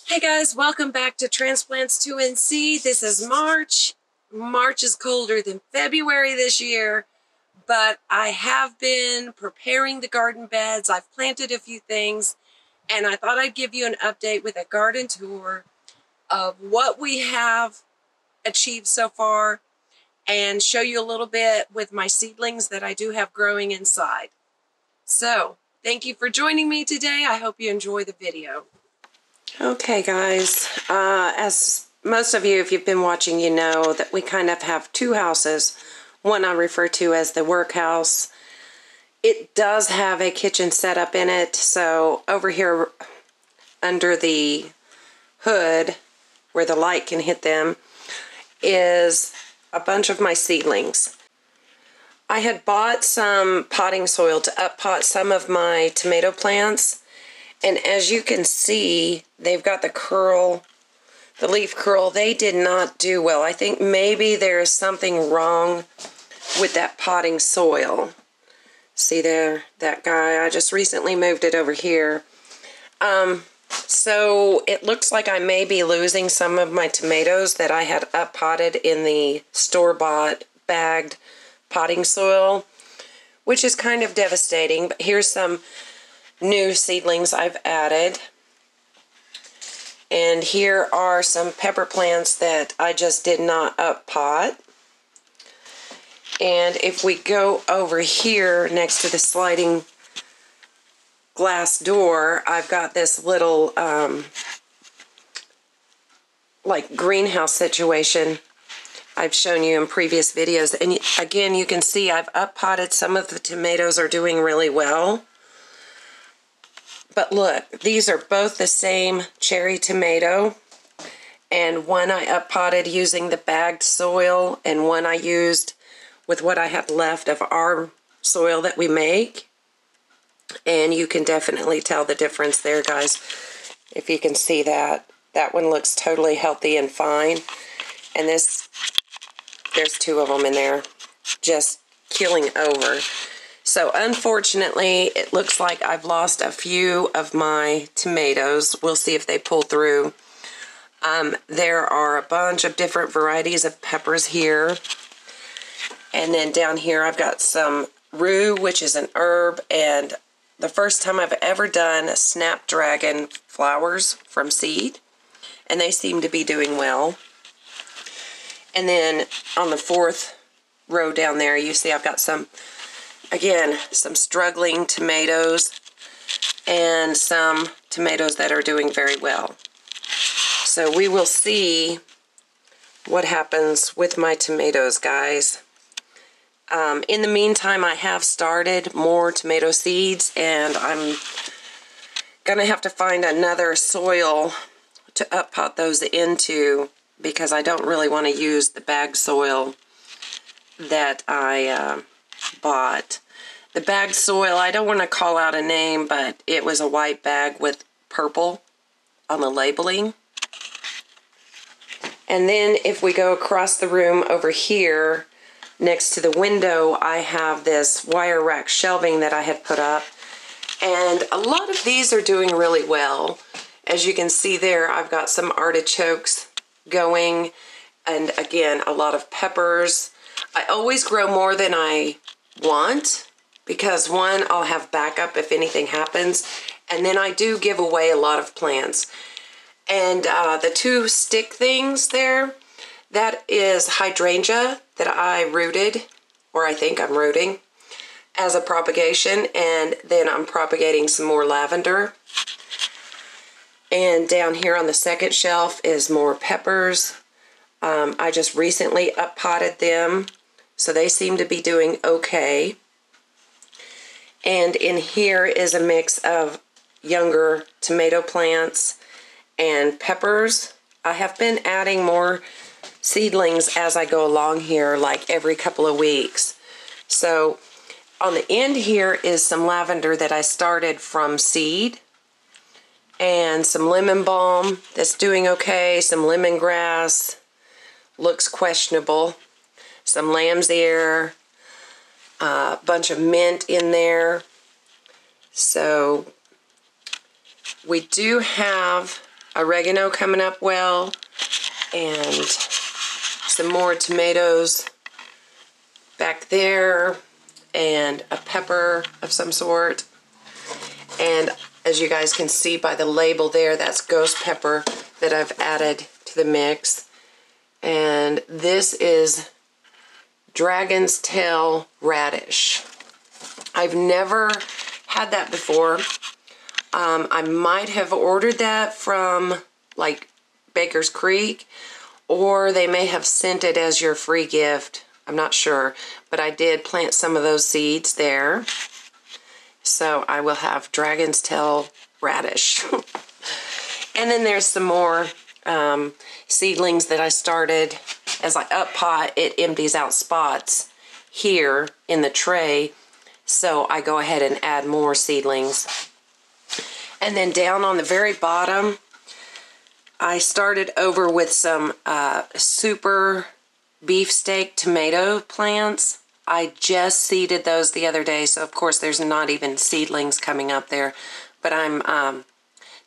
Hey guys, welcome back to Transplants 2NC. This is March. March is colder than February this year, but I have been preparing the garden beds. I've planted a few things, and I thought I'd give you an update with a garden tour of what we have achieved so far and show you a little bit with my seedlings that I do have growing inside. So, thank you for joining me today. I hope you enjoy the video. Okay guys, as most of you, if you've been watching, you know that we kind of have two houses. One I refer to as the workhouse. It does have a kitchen setup in it, so over here under the hood where the light can hit them is a bunch of my seedlings. I had bought some potting soil to up-pot some of my tomato plants. And as you can see, they've got the curl, the leaf curl. They did not do well. I think maybe there is something wrong with that potting soil. See there, that guy? I just recently moved it over here. So it looks like I may be losing some of my tomatoes that I had up-potted in the store-bought bagged potting soil, which is kind of devastating. But here's some new seedlings I've added, and here are some pepper plants that I just did not up pot. And if we go over here next to the sliding glass door, I've got this little like greenhouse situation I've shown you in previous videos, and again you can see I've up potted. Some of the tomatoes are doing really well. But look, these are both the same cherry tomato, and one I up-potted using the bagged soil, and one I used with what I had left of our soil that we make. And you can definitely tell the difference there, guys, if you can see that. That one looks totally healthy and fine, and this, there's two of them in there just killing over. So unfortunately, it looks like I've lost a few of my tomatoes. We'll see if they pull through. There are a bunch of different varieties of peppers here. And then down here I've got some rue, which is an herb, and the first time I've ever done snapdragon flowers from seed. And they seem to be doing well. And then on the fourth row down there, you see I've got some, again, some struggling tomatoes and some tomatoes that are doing very well. So we will see what happens with my tomatoes, guys. In the meantime, I have started more tomato seeds, and I'm gonna have to find another soil to up-pot those into, because I don't really want to use the bagged soil that I bought. The bagged soil, I don't want to call out a name, but it was a white bag with purple on the labeling. And then if we go across the room over here, next to the window, I have this wire rack shelving that I had put up. And a lot of these are doing really well. As you can see there, I've got some artichokes going, and again, a lot of peppers. I always grow more than I want, because one, I'll have backup if anything happens, and then I do give away a lot of plants. And the two stick things there, that is hydrangea that I rooted, or I think I'm rooting, as a propagation, and then I'm propagating some more lavender. And down here on the second shelf is more peppers. I just recently up-potted them, so they seem to be doing okay. And in here is a mix of younger tomato plants and peppers. I have been adding more seedlings as I go along here, like every couple of weeks. So on the end here is some lavender that I started from seed, and some lemon balm that's doing okay, some lemongrass, looks questionable, some lamb's ear, a bunch of mint in there. So we do have oregano coming up well, and some more tomatoes back there, and a pepper of some sort. And as you guys can see by the label there, that's ghost pepper that I've added to the mix. And this is dragon's tail radish. I've never had that before. I might have ordered that from like Baker's Creek, or they may have sent it as your free gift. I'm not sure, but I did plant some of those seeds there. So I will have dragon's tail radish. And then there's some more seedlings that I started. As I up pot, it empties out spots here in the tray, so I go ahead and add more seedlings. And then down on the very bottom, I started over with some super beefsteak tomato plants. I just seeded those the other day, so of course there's not even seedlings coming up there. But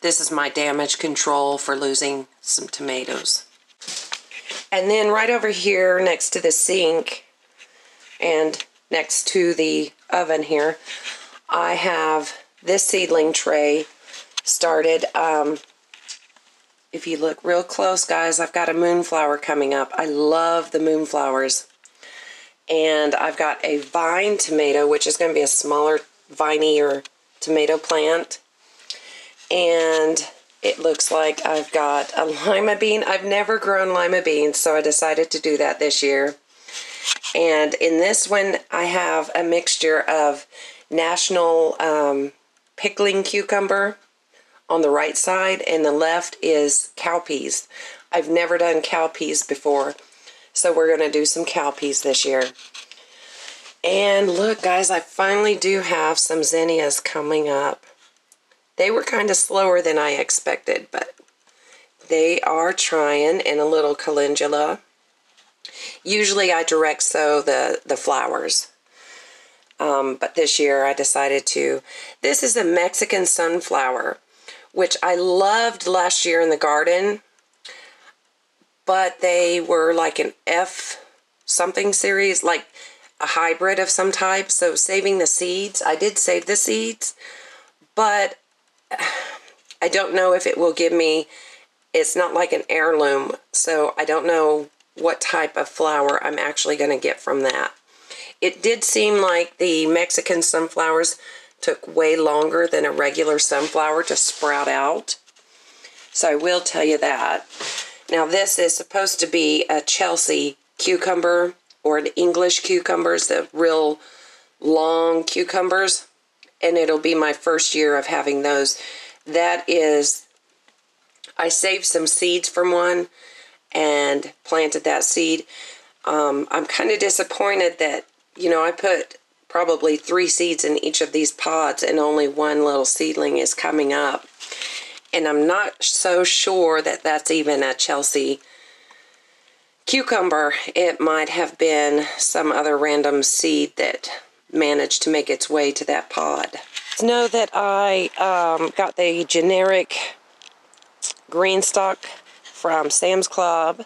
this is my damage control for losing some tomatoes. And then right over here next to the sink and next to the oven here, I have this seedling tray started. If you look real close, guys, I've got a moonflower coming up. I love the moonflowers. And I've got a vine tomato, which is going to be a smaller, vinier tomato plant. And it looks like I've got a lima bean. I've never grown lima beans, so I decided to do that this year. And in this one, I have a mixture of National pickling cucumber on the right side, and the left is cowpeas. I've never done cowpeas before, so we're going to do some cowpeas this year. And look, guys, I finally do have some zinnias coming up. They were kind of slower than I expected, but they are trying, and a little calendula. Usually I direct sow the flowers, but this year I decided to. This is a Mexican sunflower, which I loved last year in the garden, but they were like an F something series, like a hybrid of some type. So saving the seeds, I did save the seeds, but I don't know if it will give me, it's not like an heirloom, so I don't know what type of flower I'm actually going to get from that. It did seem like the Mexican sunflowers took way longer than a regular sunflower to sprout out. So I will tell you that. Now this is supposed to be a Chelsea cucumber, or an English cucumbers, the real long cucumbers. And it'll be my first year of having those. That is, I saved some seeds from one and planted that seed. I'm kind of disappointed that, you know, I put probably 3 seeds in each of these pods and only one little seedling is coming up. And I'm not so sure that that's even a Chelsea cucumber. It might have been some other random seed that managed to make its way to that pod. Know that I got the generic green stock from Sam's Club,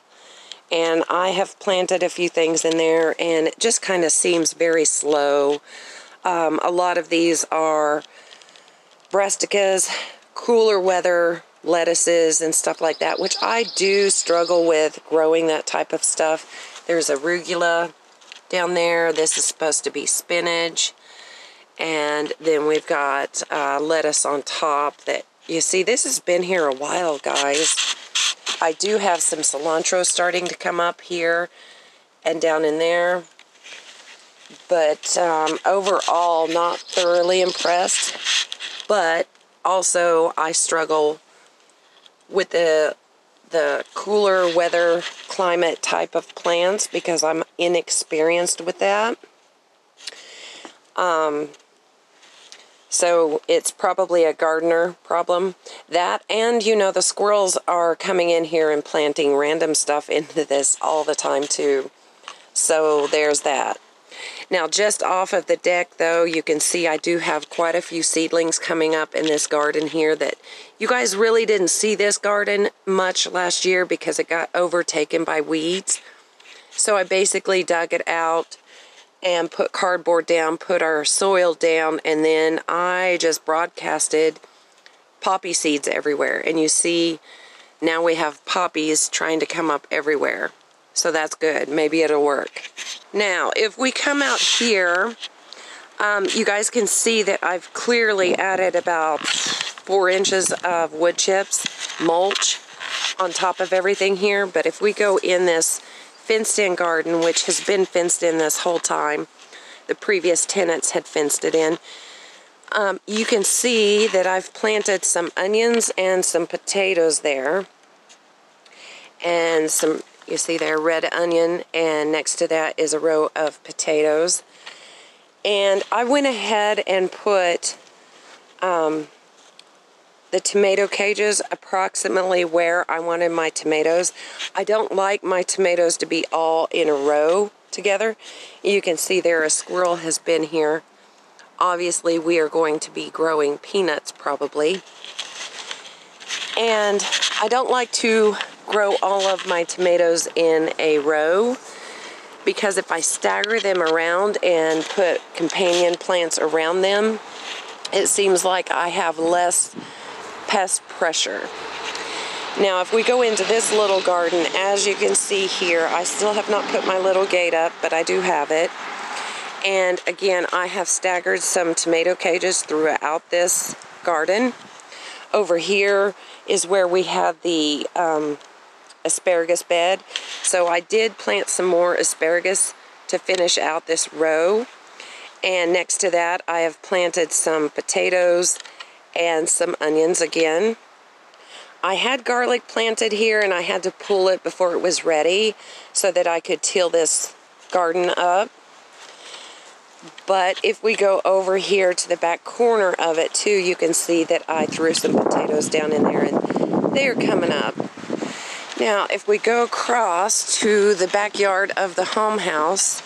and I have planted a few things in there, and it just kind of seems very slow. A lot of these are brassicas, cooler weather lettuces and stuff like that, which I do struggle with growing that type of stuff. There's arugula down there. This is supposed to be spinach. And then we've got lettuce on top that, you see, this has been here a while, guys. I do have some cilantro starting to come up here and down in there. But overall, not thoroughly impressed. But also, I struggle with the cooler weather climate type of plants because I'm inexperienced with that. So it's probably a gardener problem. That, and you know, the squirrels are coming in here and planting random stuff into this all the time too. So there's that. Now, just off of the deck, though, you can see I do have quite a few seedlings coming up in this garden here that you guys really didn't see this garden much last year because it got overtaken by weeds. So I basically dug it out and put cardboard down, put our soil down, and then I just broadcasted poppy seeds everywhere. And you see now we have poppies trying to come up everywhere. So that's good. Maybe it'll work. Now, if we come out here, you guys can see that I've clearly added about 4 inches of wood chips, mulch, on top of everything here. But if we go in this fenced-in garden, which has been fenced in this whole time, the previous tenants had fenced it in, you can see that I've planted some onions and some potatoes there. And some, you see there, red onion, and next to that is a row of potatoes. And I went ahead and put the tomato cages approximately where I wanted my tomatoes. I don't like my tomatoes to be all in a row together. You can see there a squirrel has been here. Obviously, we are going to be growing peanuts probably. And I don't like to grow all of my tomatoes in a row because if I stagger them around and put companion plants around them, it seems like I have less pest pressure. Now, if we go into this little garden, as you can see here, I still have not put my little gate up, but I do have it. And again, I have staggered some tomato cages throughout this garden. Over here is where we have the asparagus bed. So I did plant some more asparagus to finish out this row. And next to that, I have planted some potatoes and some onions again. I had garlic planted here and I had to pull it before it was ready so that I could till this garden up. But if we go over here to the back corner of it too, you can see that I threw some potatoes down in there and they are coming up. Now, if we go across to the backyard of the home house,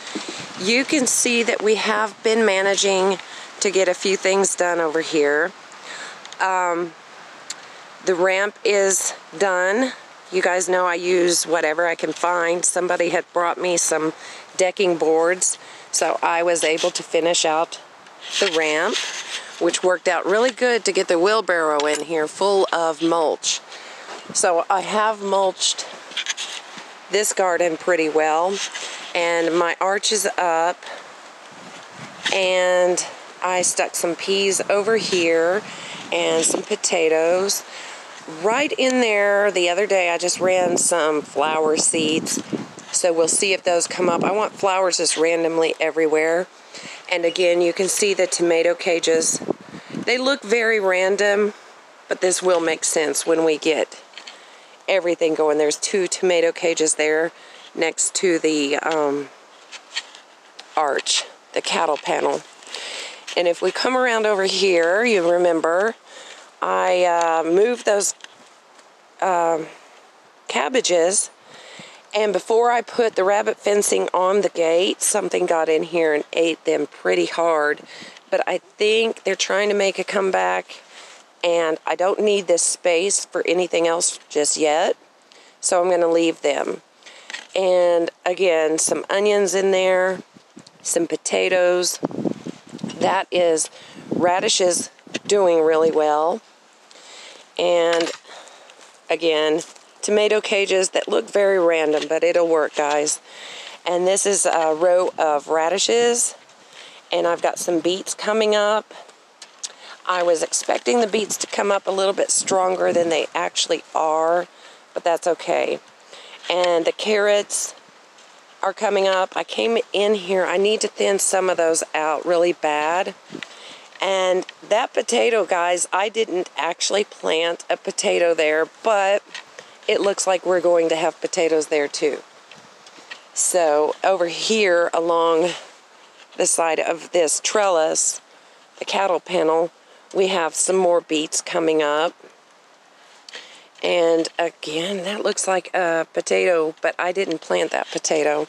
you can see that we have been managing to get a few things done over here. The ramp is done. You guys know I use whatever I can find. Somebody had brought me some decking boards, so I was able to finish out the ramp, which worked out really good to get the wheelbarrow in here full of mulch. So I have mulched this garden pretty well, and my arch is up, and I stuck some peas over here and some potatoes. Right in there the other day I just ran some flower seeds, so we'll see if those come up. I want flowers just randomly everywhere. And again, you can see the tomato cages. They look very random, but this will make sense when we get everything going. There's 2 tomato cages there next to the arch, the cattle panel. And if we come around over here, you remember I moved those cabbages, and before I put the rabbit fencing on the gate, something got in here and ate them pretty hard. But I think they're trying to make a comeback, and I don't need this space for anything else just yet, so I'm going to leave them. And again, some onions in there, some potatoes. That is radishes doing really well. And again, tomato cages that look very random, but it'll work, guys. And this is a row of radishes, and I've got some beets coming up. I was expecting the beets to come up a little bit stronger than they actually are, but that's okay. And the carrots are coming up. I came in here, I need to thin some of those out really bad. And that potato, guys, I didn't actually plant a potato there, but it looks like we're going to have potatoes there too. So over here along the side of this trellis, the cattle panel, we have some more beets coming up. And again, that looks like a potato, but I didn't plant that potato.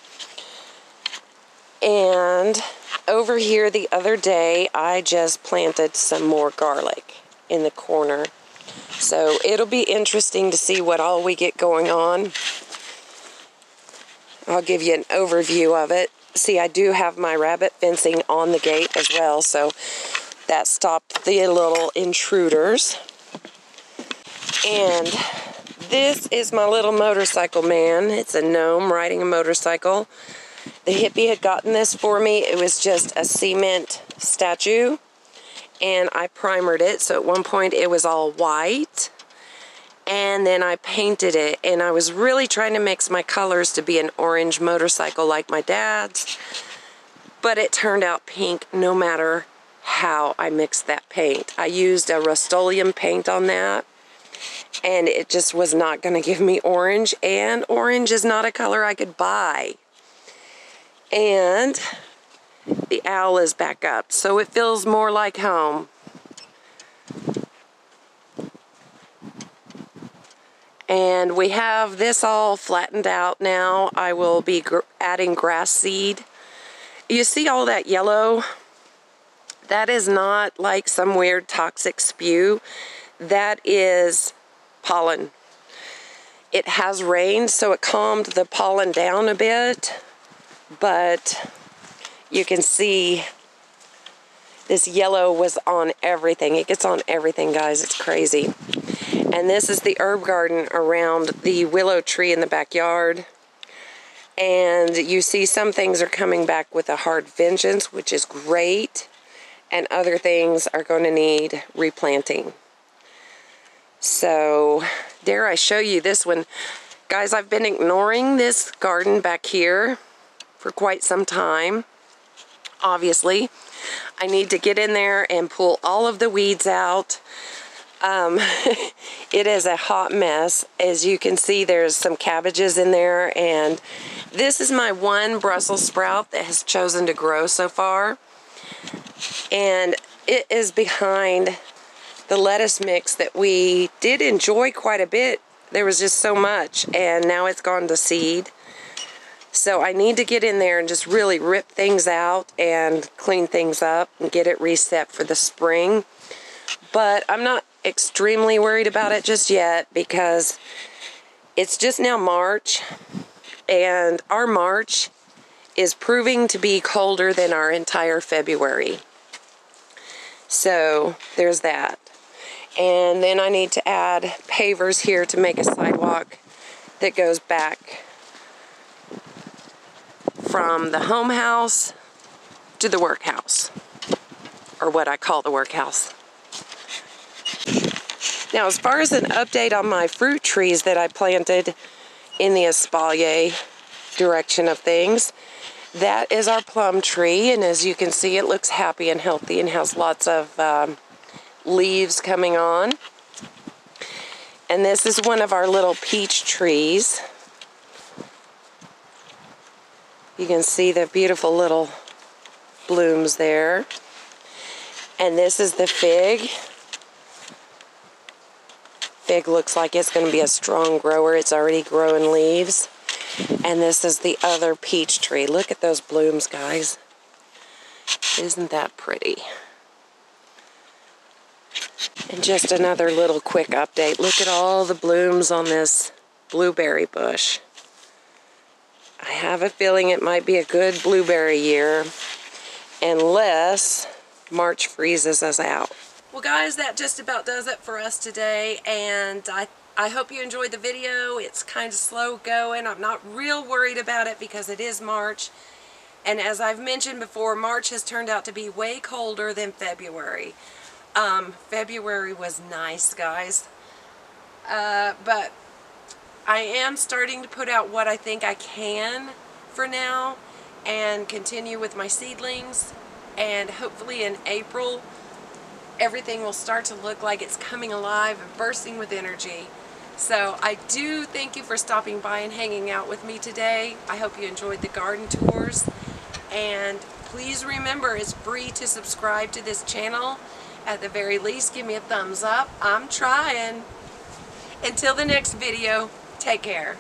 And over here the other day, I just planted some more garlic in the corner. So it'll be interesting to see what all we get going on. I'll give you an overview of it. See, I do have my rabbit fencing on the gate as well, so that stopped the little intruders. And this is my little motorcycle man. It's a gnome riding a motorcycle. The hippie had gotten this for me. It was just a cement statue, and I primered it. So at one point it was all white, and then I painted it, and I was really trying to mix my colors to be an orange motorcycle like my dad's, but it turned out pink no matter how I mixed that paint. I used a Rust-Oleum paint on that, and it just was not going to give me orange, and orange is not a color I could buy. And the owl is back up, so it feels more like home. And we have this all flattened out now. I will be adding grass seed. You see all that yellow? That is not like some weird toxic spew. That is pollen. It has rained, so it calmed the pollen down a bit, but you can see this yellow was on everything. It gets on everything, guys. It's crazy. And this is the herb garden around the willow tree in the backyard. And you see some things are coming back with a hard vengeance, which is great. And other things are going to need replanting. So, dare I show you this one. Guys, I've been ignoring this garden back here for quite some time. Obviously, I need to get in there and pull all of the weeds out. It is a hot mess. As you can see, there's some cabbages in there, and this is my one Brussels sprout that has chosen to grow so far, and it is behind the lettuce mix that we did enjoy quite a bit. There was just so much, and now it's gone to seed. So I need to get in there and just really rip things out and clean things up and get it reset for the spring. But I'm not extremely worried about it just yet, because it's just now March, and our March is proving to be colder than our entire February. So there's that. And then I need to add pavers here to make a sidewalk that goes back from the home house to the workhouse, or what I call the workhouse. Now, as far as an update on my fruit trees that I planted in the espalier direction of things, that is our plum tree, and as you can see, it looks happy and healthy and has lots of leaves coming on. And this is one of our little peach trees. You can see the beautiful little blooms there. And this is the fig. Fig looks like it's going to be a strong grower. It's already growing leaves. And this is the other peach tree. Look at those blooms, guys. Isn't that pretty? And just another little quick update. Look at all the blooms on this blueberry bush. I have a feeling it might be a good blueberry year, unless March freezes us out. Well, guys, that just about does it for us today, and I hope you enjoyed the video. It's kind of slow going. I'm not real worried about it because it is March, and as I've mentioned before, March has turned out to be way colder than February. February was nice, guys, but I am starting to put out what I think I can for now and continue with my seedlings, and hopefully in April everything will start to look like it's coming alive and bursting with energy. So I do thank you for stopping by and hanging out with me today. I hope you enjoyed the garden tours, and please remember, it's free to subscribe to this channel. At the very least, give me a thumbs up. I'm trying. Until the next video, take care.